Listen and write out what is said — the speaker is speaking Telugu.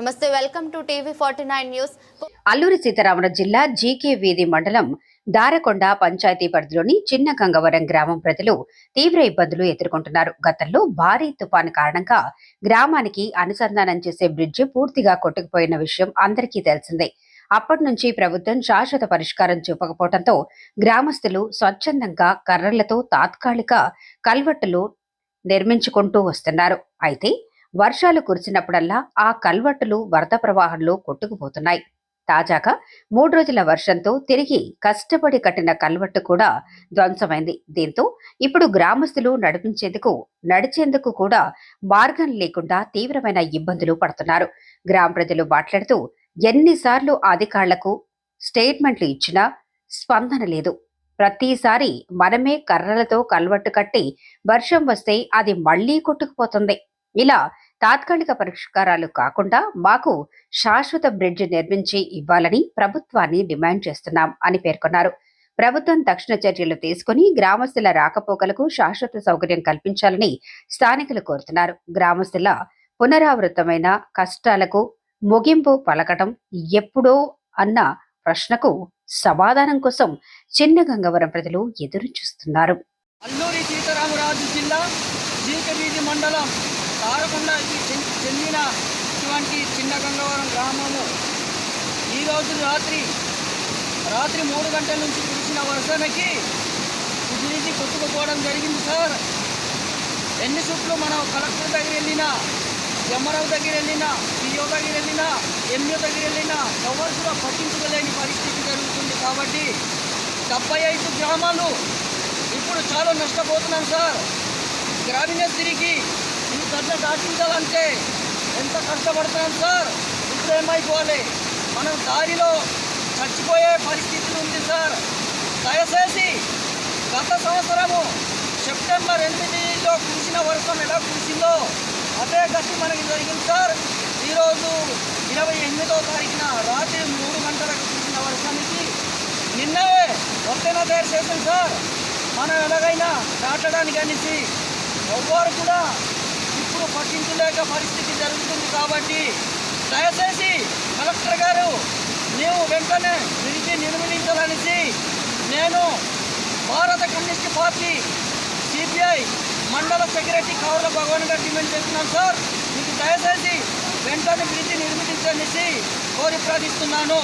నమస్తే, welcome to TV 49 news. Alluri Sitaramaraju జిల్లా జీకే వీధి మండలం దారకొండ పంచాయతీ పరిధిలోని చిన్న గంగవరం గ్రామం ప్రజలు తీవ్ర ఇబ్బందులు ఎదుర్కొంటున్నారు. గతంలో భారీ తుఫాను కారణంగా గ్రామానికి అనుసంధానం చేసే బ్రిడ్జి పూర్తిగా కొట్టుకుపోయిన విషయం అందరికీ తెలిసిందే. అప్పటి నుంచి ప్రభుత్వం శాశ్వత పరిష్కారం చూపకపోవడంతో గ్రామస్తులు స్వచ్ఛందంగా కర్రలతో తాత్కాలిక కల్వట్టులు నిర్మించుకుంటూ వస్తున్నారు. అయితే వర్షాలు కురిసినప్పుడల్లా ఆ కల్వట్టులు వరద ప్రవాహంలో కొట్టుకుపోతున్నాయి. తాజాగా 3 రోజుల వర్షంతో తిరిగి కష్టపడి కట్టిన కల్వట్టు కూడా ధ్వంసమైంది. దీంతో ఇప్పుడు గ్రామస్తులు నడిచేందుకు కూడా మార్గం లేకుండా తీవ్రమైన ఇబ్బందులు పడుతున్నారు. గ్రామ ప్రజలు మాట్లాడుతూ ఎన్నిసార్లు అధికారులకు స్టేట్మెంట్లు ఇచ్చినా స్పందన లేదు. ప్రతిసారి మనమే కర్రలతో కల్వట్టు కట్టి వర్షం వస్తే అది మళ్లీ కొట్టుకుపోతుంది. ఇలా తాత్కాలిక పరిష్కారాలు కాకుండా మాకు శాశ్వత బ్రిడ్జ్ నిర్మించి ఇవ్వాలని ప్రభుత్వాన్ని డిమాండ్ చేస్తున్నాం అని పేర్కొన్నారు. ప్రభుత్వం తక్షణ చర్యలు తీసుకుని గ్రామస్తుల రాకపోకలకు శాశ్వత సౌకర్యం కల్పించాలని స్థానికులు కోరుతున్నారు. గ్రామస్తుల పునరావృతమైన కష్టాలకు ముగింపు పలకటం ఎప్పుడో అన్న ప్రశ్నకు సమాధానం కోసం చిన్న గంగవరం ప్రజలు ఎదురు చూస్తున్నారు. అల్లూరి సీతారామరాజు జిల్లా జీకే వీధి మండలం దారకొండకి చెందిన ఇటువంటి చిన్న గంగవరం గ్రామము ఈరోజు రాత్రి 3 గంటల నుంచి కురిసిన వర్షానికి బ్రిడ్జి కొట్టుకుపోవడం జరిగింది సార్. ఎన్ని చుట్లు మనం కలెక్టర్ దగ్గర వెళ్ళినా, ఎంఆర్ఓ దగ్గర వెళ్ళినా, పిఓ దగ్గర వెళ్ళినా, ఎంఓ దగ్గర వెళ్ళినా ఎవరు కూడా పట్టించుకోలేని పరిస్థితి జరుగుతుంది. కాబట్టి 75 గ్రామాలు ఇప్పుడు చాలా నష్టపోతున్నాం సార్. గ్రామీణ స్త్రీకి ఈ గడ్డ దాటించాలంటే ఎంత కష్టపడుతున్నాం సార్. ఇప్పుడు ఏమైపోవాలి, మనం దారిలో చచ్చిపోయే పరిస్థితి ఉంది సార్. దయచేసి గత సంవత్సరము సెప్టెంబర్ 8లో కురిసిన వర్షం ఎలా కురిసిందో అదే గట్టి మనకి జరిగింది సార్. ఈరోజు 28వ తారీఖున రాత్రి 3 గంటలకు కురిసిన వర్షానికి నిన్నే ఒత్తెన తయారు చేశాం సార్. మనం ఎలాగైనా దాటడానికి అనేసి ఎవ్వరు కూడా ఇప్పుడు పట్టించలేక పరిస్థితి జరుగుతుంది. కాబట్టి దయచేసి కలెక్టర్ గారు నీవు వెంటనే బ్రిడ్జి నిర్మించాలనేసి నేను భారత కమ్యూనిస్ట్ పార్టీ సిపిఐ మండల సెక్రటరీ కౌర్ల భగవాన్ గారు డిమాండ్ చేస్తున్నాను సార్. మీకు దయచేసి వెంటనే బ్రిడ్జి నిర్మించనేసి కోరి ప్రార్థిస్తున్నాను.